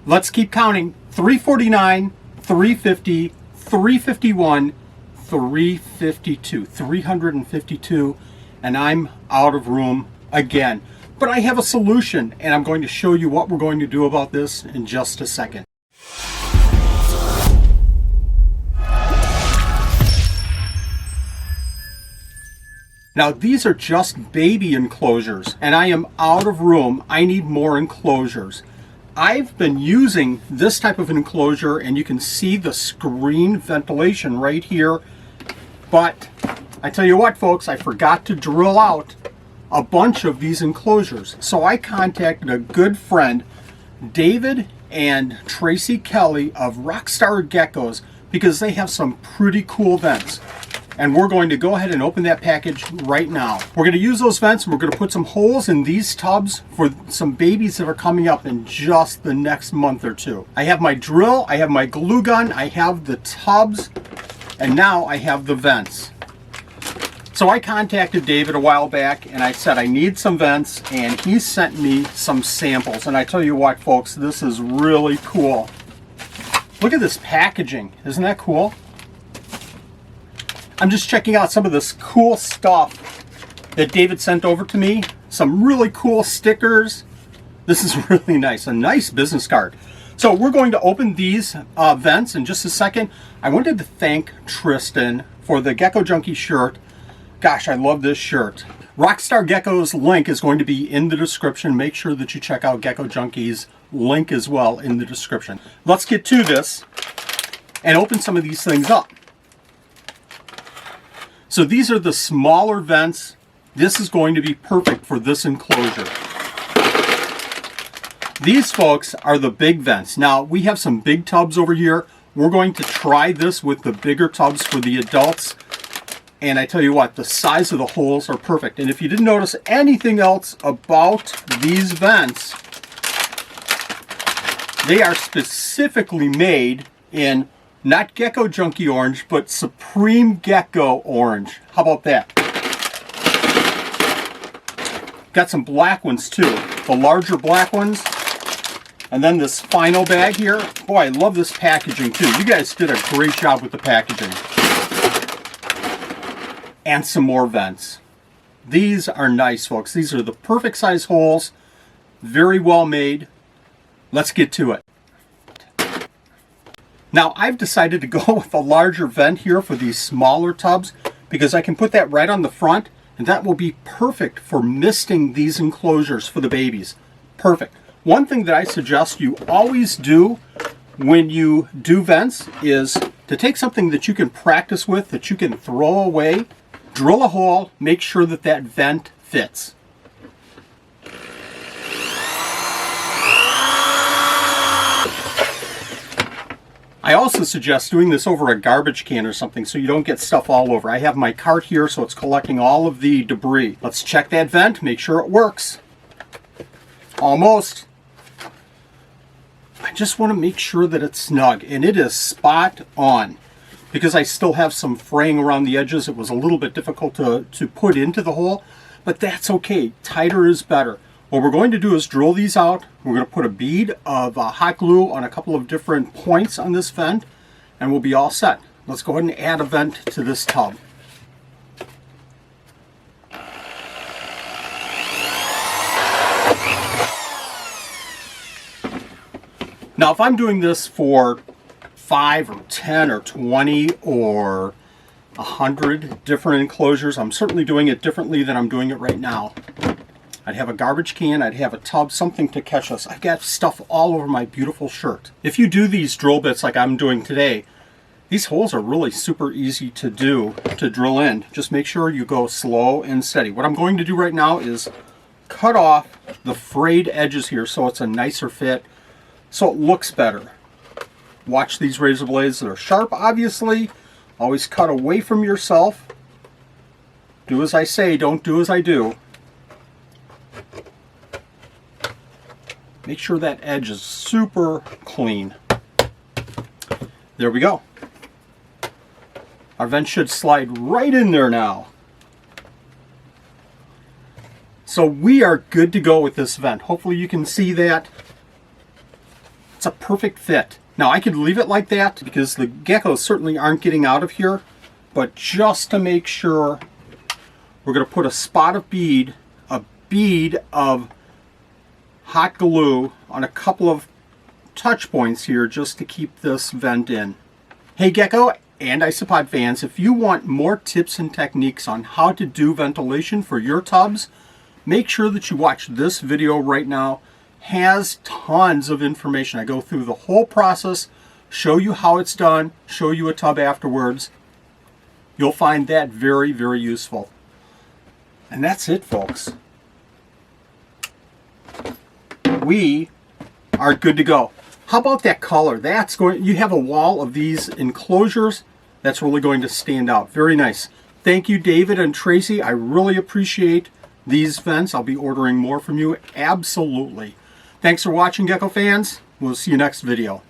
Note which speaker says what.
Speaker 1: Let's keep counting. 349, 350, 351, 352, 352, and I'm out of room again. But I have a solution, and I'm going to show you what we're going to do about this in just a second. Now these are just baby enclosures, and I am out of room. I need more enclosures. I've been using this type of enclosure, and you can see the screen ventilation right here. But I tell you what, folks, I forgot to drill out a bunch of these enclosures. So I contacted a good friend, David and Tracie Kelley of Rockstar Geckos, because they have some pretty cool vents. And we're going to go ahead and open that package right now. We're going to use those vents, and we're going to put some holes in these tubs for some babies that are coming up in just the next month or two. I have my drill, I have my glue gun, I have the tubs, and now I have the vents. So I contacted David a while back, and I said I need some vents, and he sent me some samples. And I tell you what, folks, this is really cool. Look at this packaging. Isn't that cool? I'm just checking out some of this cool stuff that David sent over to me. Some really cool stickers. This is really nice. A nice business card. So we're going to open these vents in just a second. I wanted to thank Tristan for the Gecko Junkie shirt. Gosh, I love this shirt. Rockstar Gecko's link is going to be in the description. Make sure that you check out Gecko Junkie's link as well in the description. Let's get to this and open some of these things up. So these are the smaller vents. This is going to be perfect for this enclosure. These, folks, are the big vents. Now, we have some big tubs over here. We're going to try this with the bigger tubs for the adults. And I tell you what, the size of the holes are perfect. And if you didn't notice anything else about these vents, they are specifically made in not Gecko Junkie orange, but Supreme Gecko orange. How about that? Got some black ones too. The larger black ones. And then this final bag here. Boy, I love this packaging too. You guys did a great job with the packaging. And some more vents. These are nice, folks. These are the perfect size holes. Very well made. Let's get to it. Now, I've decided to go with a larger vent here for these smaller tubs because I can put that right on the front, and that will be perfect for misting these enclosures for the babies. Perfect. One thing that I suggest you always do when you do vents is to take something that you can practice with, that you can throw away, drill a hole, make sure that that vent fits. I also suggest doing this over a garbage can or something so you don't get stuff all over. I have my cart here, so it's collecting all of the debris. Let's check that vent, make sure it works. Almost. I just want to make sure that it's snug, and it is spot on. Because I still have some fraying around the edges, it was a little bit difficult to put into the hole, but that's okay. Tighter is better. What we're going to do is drill these out. We're going to put a bead of hot glue on a couple of different points on this vent, and we'll be all set. Let's go ahead and add a vent to this tub. Now, if I'm doing this for 5 or 10 or 20 or 100 different enclosures, I'm certainly doing it differently than I'm doing it right now. I'd have a garbage can, I'd have a tub, something to catch us. I've got stuff all over my beautiful shirt. If you do these drill bits like I'm doing today, these holes are really super easy to do, to drill in. Just make sure you go slow and steady. What I'm going to do right now is cut off the frayed edges here so it's a nicer fit, so it looks better. Watch these razor blades. They're sharp, obviously. Always cut away from yourself. Do as I say, don't do as I do. Make sure that edge is super clean. There we go. Our vent should slide right in there now. So we are good to go with this vent. Hopefully you can see that. It's a perfect fit. Now I could leave it like that because the geckos certainly aren't getting out of here, but just to make sure, we're going to put a bead of hot glue on a couple of touch points here just to keep this vent in. Hey Gecko and Isopod fans, if you want more tips and techniques on how to do ventilation for your tubs, make sure that you watch this video right now. It has tons of information. I go through the whole process, show you how it's done, show you a tub afterwards. You'll find that very, very useful. And that's it, folks. We are good to go. How about that color? You have a wall of these enclosures that's really going to stand out. Very nice. Thank you, David and Tracie. I really appreciate these vents. I'll be ordering more from you. Absolutely. Thanks for watching, Gecko fans. We'll see you next video.